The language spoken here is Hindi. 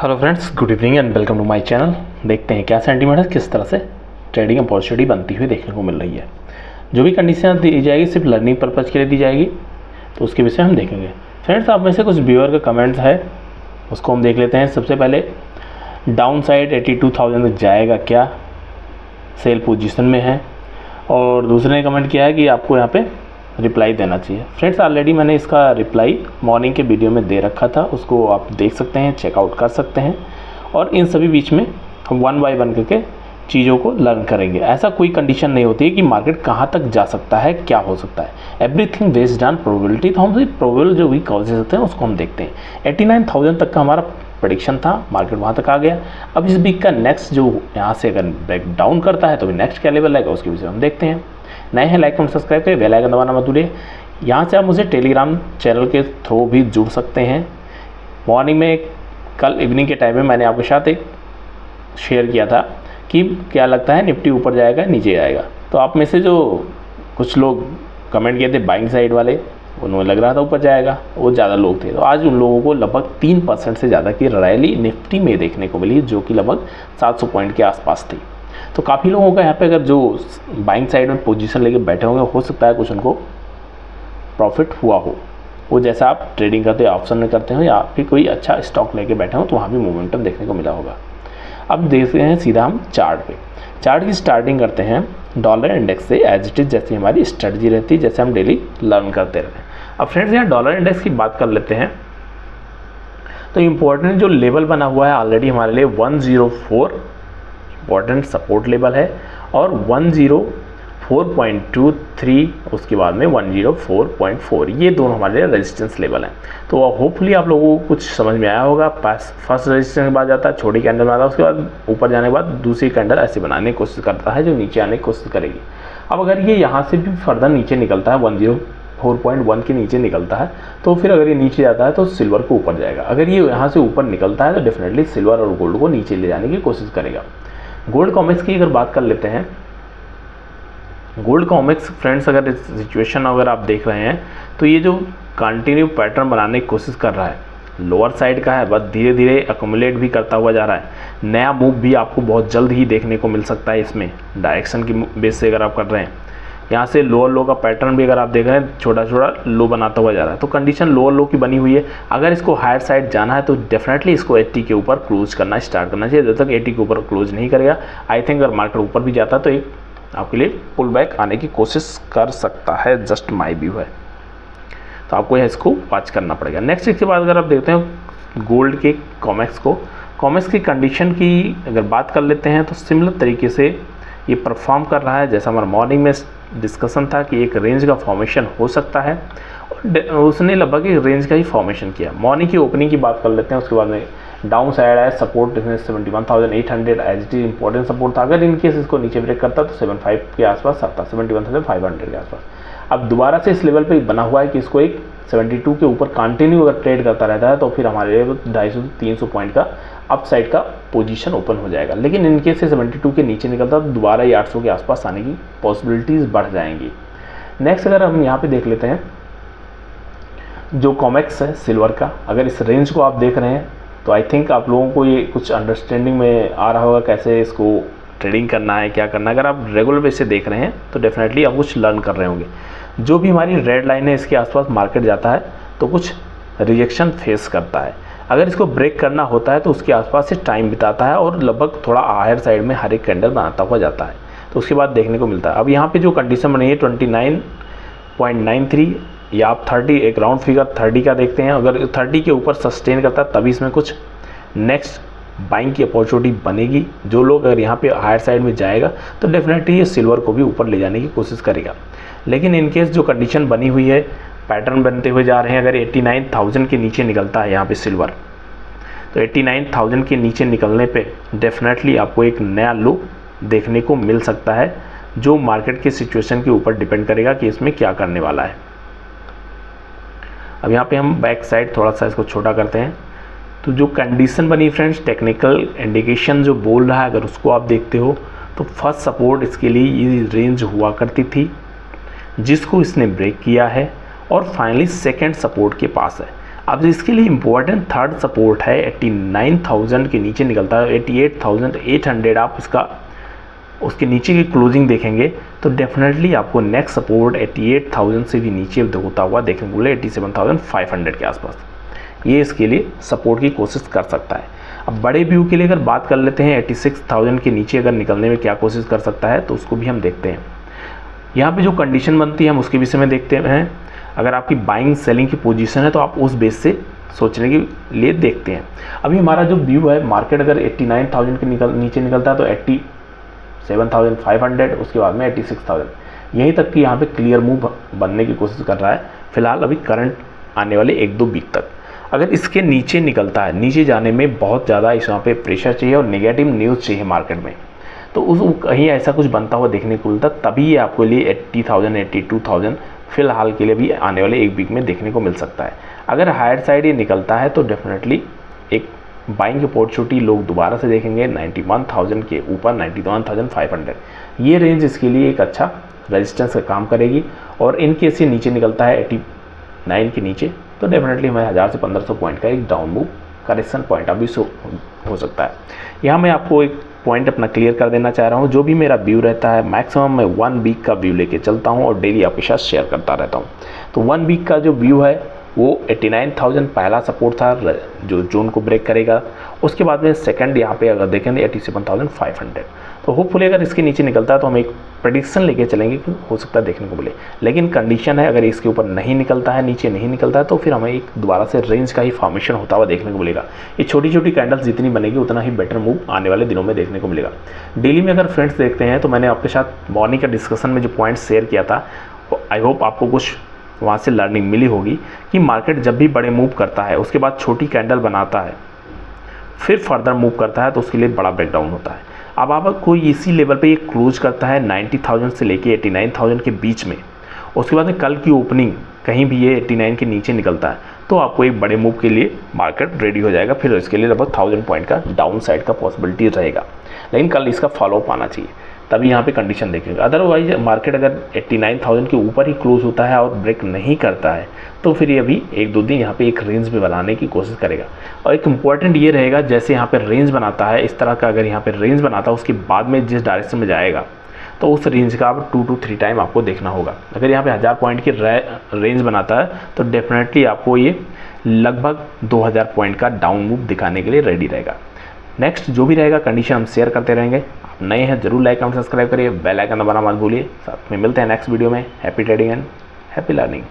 Hello friends, good evening and welcome to my channel. देखते हैं क्या सेंटीमेंट है, किस तरह से ट्रेडिंग अपॉर्चुनिटी बनती हुई देखने को मिल रही है। जो भी कंडीशन दी जाएगी सिर्फ लर्निंग पर्पज़ के लिए दी जाएगी, तो उसके विषय हम देखेंगे। फ्रेंड्स, आप में से कुछ व्यूअर का कमेंट्स है, उसको हम देख लेते हैं। सबसे पहले डाउन साइड 82,000 तक जाएगा क्या, सेल पोजीशन में है। और दूसरे ने कमेंट किया है कि आपको यहाँ पे रिप्लाई देना चाहिए। फ्रेंड्स, ऑलरेडी मैंने इसका रिप्लाई मॉर्निंग के वीडियो में दे रखा था, उसको आप देख सकते हैं, चेकआउट कर सकते हैं। और इन सभी बीच में हम 1 बाय 1 करके चीज़ों को लर्न करेंगे। ऐसा कोई कंडीशन नहीं होती है कि मार्केट कहाँ तक जा सकता है, क्या हो सकता है। Everything based on probability. तो हम सिर्फ प्रोबेबल जो भी कॉजेज होते हैं उसको हम देखते हैं। 89,000 तक का हमारा प्रेडिक्शन था, मार्केट वहाँ तक आ गया। अब इस वीक का नेक्स्ट जो यहाँ से अगर ब्रेक डाउन करता है तो भी नेक्स्ट क्या लेवल आएगा उसके विषय हम देखते हैं। नए हैं लाइक कमेंट सब्सक्राइब करें, बेल आइकन दबाना मत भूलिए। यहाँ से आप मुझे टेलीग्राम चैनल के थ्रू भी जुड़ सकते हैं। मॉर्निंग में कल इवनिंग के टाइम में मैंने आपके साथ एक शेयर किया था कि क्या लगता है निफ्टी ऊपर जाएगा नीचे आएगा। तो आप में से जो कुछ लोग कमेंट किए थे बाइंग साइड वाले, उन्हें लग रहा था ऊपर जाएगा, वो ज़्यादा लोग थे। तो आज उन लोगों को लगभग 3% से ज़्यादा की रैली निफ्टी में देखने को मिली, जो कि लगभग 700 पॉइंट के आसपास थी। तो काफ़ी लोगों का यहाँ पे अगर जो बाइंग साइड में पोजीशन लेके बैठे होंगे, हो सकता है कुछ उनको प्रॉफिट हुआ हो। वो जैसा आप ट्रेडिंग करते हो, ऑप्शन में करते हो, या फिर कोई अच्छा स्टॉक लेके बैठे हो तो वहाँ भी मोमेंटम देखने को मिला होगा। अब देखते हैं सीधा हम चार्ट पे। चार्ट की स्टार्टिंग करते हैं डॉलर इंडेक्स से, एज इट इज़ जैसी हमारी स्ट्रेटजी रहती है, जैसे हम डेली लर्न करते रहते हैं। अब फ्रेंड्स, यहाँ डॉलर इंडेक्स की बात कर लेते हैं। तो इम्पोर्टेंट जो लेवल बना हुआ है ऑलरेडी हमारे लिए 104 इम्पॉर्टेंट सपोर्ट लेवल है, और 104.23, उसके बाद में 104.4, ये दोनों हमारे लिए रेजिस्टेंस लेवल हैं। तो होपफुली आप लोगों को कुछ समझ में आया होगा। फर्स्ट रेजिस्टेंस के बाद जाता है, छोटी कैंडल बनाता है, उसके बाद ऊपर जाने के बाद दूसरी कैंडल ऐसे बनाने की कोशिश करता है जो नीचे आने की कोशिश करेगी। अब अगर ये यहाँ से भी फर्दर नीचे निकलता है, 104.1 के नीचे निकलता है, तो फिर अगर ये नीचे जाता है तो सिल्वर को ऊपर जाएगा। अगर ये यहाँ से ऊपर निकलता है तो डेफिनेटली सिल्वर और गोल्ड को नीचे ले जाने की कोशिश करेगा। गोल्ड कॉमेक्स की अगर बात कर लेते हैं, गोल्ड कॉमेक्स फ्रेंड्स, अगर इस सिचुएशन अगर आप देख रहे हैं तो ये जो कंटिन्यू पैटर्न बनाने की कोशिश कर रहा है, लोअर साइड का है, बस धीरे धीरे अकोमुलेट भी करता हुआ जा रहा है। नया मूव भी आपको बहुत जल्द ही देखने को मिल सकता है इसमें, डायरेक्शन की बेस से अगर आप कर रहे हैं। यहाँ से लोअर लो का पैटर्न भी अगर आप देख रहे हैं, छोटा छोटा लो बनाता हुआ जा रहा है। तो कंडीशन लोअर लो की बनी हुई है। अगर इसको हायर साइड जाना है तो डेफिनेटली इसको 80 के ऊपर क्लोज करना स्टार्ट करना चाहिए। जब तक 80 के ऊपर क्लोज नहीं करेगा, आई थिंक अगर मार्केट ऊपर भी जाता है तो एक आपके लिए पुल बैक आने की कोशिश कर सकता है, जस्ट माई व्यू है। तो आपको इसको वॉच करना पड़ेगा। नेक्स्ट इसके बाद अगर आप देखते हैं गोल्ड के कॉमेक्स को, कॉमेक्स की कंडीशन की अगर बात कर लेते हैं तो सिमिलर तरीके से ये परफॉर्म कर रहा है। जैसा हमारा मॉर्निंग में डिस्कशन था कि एक रेंज का फॉर्मेशन हो सकता है, और उसने लगभग एक रेंज का ही फॉर्मेशन किया। मॉर्निंग की ओपनिंग की बात कर लेते हैं, उसके बाद में डाउन साइड है, support 71,800 as it is important support था। अगर इनकेस इसको नीचे ब्रेक करता तो 75 के आसपास आता, 71,500 के आसपास। अब दोबारा से इस लेवल पे बना हुआ है कि इसको एक 72 के ऊपर कंटिन्यू अगर ट्रेड करता रहता है तो फिर हमारे लिए 250 से 300 पॉइंट का अप साइड का पोजीशन ओपन हो जाएगा। लेकिन इनके से 72 के नीचे निकलता तो दोबारा ये 800 के आसपास आने की पॉसिबिलिटीज़ बढ़ जाएंगी। नेक्स्ट अगर हम यहाँ पे देख लेते हैं जो कॉमेक्स है सिल्वर का, अगर इस रेंज को आप देख रहे हैं तो आई थिंक आप लोगों को ये कुछ अंडरस्टैंडिंग में आ रहा होगा कैसे इसको ट्रेडिंग करना है, क्या करना है। अगर आप रेगुलर बेस से देख रहे हैं तो डेफिनेटली आप कुछ लर्न कर रहे होंगे। जो भी हमारी रेड लाइन है इसके आसपास मार्केट जाता है तो कुछ रिजेक्शन फेस करता है। अगर इसको ब्रेक करना होता है तो उसके आसपास से टाइम बिताता है और लगभग थोड़ा हायर साइड में हर एक कैंडल बनाता हुआ जाता है, तो उसके बाद देखने को मिलता है। अब यहाँ पे जो कंडीशन बनी है 29.93 या आप 30, एक राउंड फिगर 30 का देखते हैं। अगर 30 के ऊपर सस्टेन करता है तभी इसमें कुछ नेक्स्ट बाइंग की अपॉर्चुनिटी बनेगी। जो लोग अगर यहाँ पे हायर साइड में जाएगा तो डेफिनेटली ये सिल्वर को भी ऊपर ले जाने की कोशिश करेगा। लेकिन इनकेस जो कंडीशन बनी हुई है, पैटर्न बनते हुए जा रहे हैं, अगर 89,000 के नीचे निकलता है यहाँ पे सिल्वर, तो 89,000 के नीचे निकलने पे डेफिनेटली आपको एक नया लो देखने को मिल सकता है, जो मार्केट के सिचुएशन के ऊपर डिपेंड करेगा कि इसमें क्या करने वाला है। अब यहाँ पे हम बैक साइड थोड़ा सा इसको छोटा करते हैं। तो जो कंडीशन बनी फ्रेंड्स, टेक्निकल इंडिकेशन जो बोल रहा है, अगर उसको आप देखते हो तो फर्स्ट सपोर्ट इसके लिए ये रेंज हुआ करती थी जिसको इसने ब्रेक किया है, और फाइनली सेकंड सपोर्ट के पास है। अब इसके लिए इम्पोर्टेंट थर्ड सपोर्ट है 89,000 के नीचे निकलता है, 88,800 आप इसका उसके नीचे की क्लोजिंग देखेंगे तो डेफिनेटली आपको नेक्स्ट सपोर्ट 88,000 से भी नीचे होता हुआ देखने को मिले 87,500 के आसपास। ये इसके लिए सपोर्ट की कोशिश कर सकता है। अब बड़े व्यू के लिए अगर बात कर लेते हैं 86,000 के नीचे अगर निकलने में क्या कोशिश कर सकता है तो उसको भी हम देखते हैं। यहाँ पे जो कंडीशन बनती है हम उसके विषय में देखते हैं। अगर आपकी बाइंग सेलिंग की पोजीशन है तो आप उस बेस से सोचने के लिए देखते हैं। अभी हमारा जो व्यू है मार्केट अगर 89,000 के नीचे निकलता है तो 87,500, उसके बाद में 86,000 यहीं तक कि यहाँ पे क्लियर मूव बनने की कोशिश कर रहा है फिलहाल अभी करंट आने वाले 1-2 वीक तक। अगर इसके नीचे निकलता है, नीचे जाने में बहुत ज़्यादा इस यहाँ पे प्रेशर चाहिए और नेगेटिव न्यूज़ चाहिए मार्केट में, तो उस कहीं ऐसा कुछ बनता हुआ देखने को मिलता तभी ये आपके लिए 80,000 82,000 फिलहाल के लिए भी आने वाले 1 वीक में देखने को मिल सकता है। अगर हायर साइड ये निकलता है तो डेफिनेटली एक बाइंग अपॉर्चुनिटी लोग दोबारा से देखेंगे 91,000 के ऊपर, 91,500 ये रेंज इसके लिए एक अच्छा रेजिस्टेंस का काम करेगी। और इन केस ये नीचे निकलता है 89 के नीचे तो डेफिनेटली हमें 1000 से 1500 पॉइंट का एक डाउन मूव करेक्शन पॉइंट अभी हो सकता है। यहाँ मैं आपको एक पॉइंट अपना क्लियर कर देना चाह रहा हूँ, जो भी मेरा व्यू रहता है मैक्सिमम मैं 1 वीक का व्यू लेके चलता हूँ और डेली आपके साथ शेयर करता रहता हूँ। तो 1 वीक का जो व्यू है वो 89,000 पहला सपोर्ट था जो जून को ब्रेक करेगा। उसके बाद में सेकंड यहाँ पे अगर देखेंगे 87,500, तो होपफुली अगर इसके नीचे निकलता है तो हम एक प्रेडिक्शन लेके चलेंगे कि हो सकता है देखने को मिले। लेकिन कंडीशन है अगर इसके ऊपर नहीं निकलता है, नीचे नहीं निकलता है तो फिर हमें एक दोबारा से रेंज का ही फॉर्मेशन होता हुआ देखने को मिलेगा। ये छोटी छोटी कैंडल्स जितनी बनेगी उतना ही बेटर मूव आने वाले दिनों में देखने को मिलेगा। डेली में अगर फ्रेंड्स देखते हैं तो मैंने आपके साथ मॉर्निंग का डिस्कशन में जो पॉइंट्स शेयर किया था, आई होप आपको कुछ वहाँ से लर्निंग मिली होगी कि मार्केट जब भी बड़े मूव करता है उसके बाद छोटी कैंडल बनाता है फिर फर्दर मूव करता है तो उसके लिए बड़ा ब्रेकडाउन होता है। अब आप कोई इसी लेवल पे ये क्लोज करता है 90,000 से लेके 89,000 के बीच में, उसके बाद में कल की ओपनिंग कहीं भी ये 89 के नीचे निकलता है तो आपको एक बड़े मूव के लिए मार्केट रेडी हो जाएगा। फिर इसके लिए लगभग 1000 पॉइंट का डाउन साइड का पॉसिबिलिटी रहेगा, लेकिन कल इसका फॉलोअप आना चाहिए तभी यहाँ पे कंडीशन देखेंगे। अदरवाइज मार्केट अगर 89,000 के ऊपर ही क्लोज होता है और ब्रेक नहीं करता है तो फिर ये अभी 1-2 दिन यहाँ पे एक रेंज में बनाने की कोशिश करेगा। और एक इम्पॉर्टेंट ये रहेगा जैसे यहाँ पे रेंज बनाता है इस तरह का, अगर यहाँ पे रेंज बनाता है उसके बाद में जिस डायरेक्शन में जाएगा तो उस रेंज का आप 2 to 3 टाइम आपको देखना होगा। अगर यहाँ पे 1000 पॉइंट की रेंज बनाता है तो डेफिनेटली आपको ये लगभग 2000 पॉइंट का डाउन मूव दिखाने के लिए रेडी रहेगा। नेक्स्ट जो भी रहेगा कंडीशन हम शेयर करते रहेंगे। आप नए हैं जरूर लाइक कमेंट सब्सक्राइब करिए, बेल आइकन दबाना मत भूलिए। साथ में मिलते हैं नेक्स्ट वीडियो में। Happy trading and happy learning.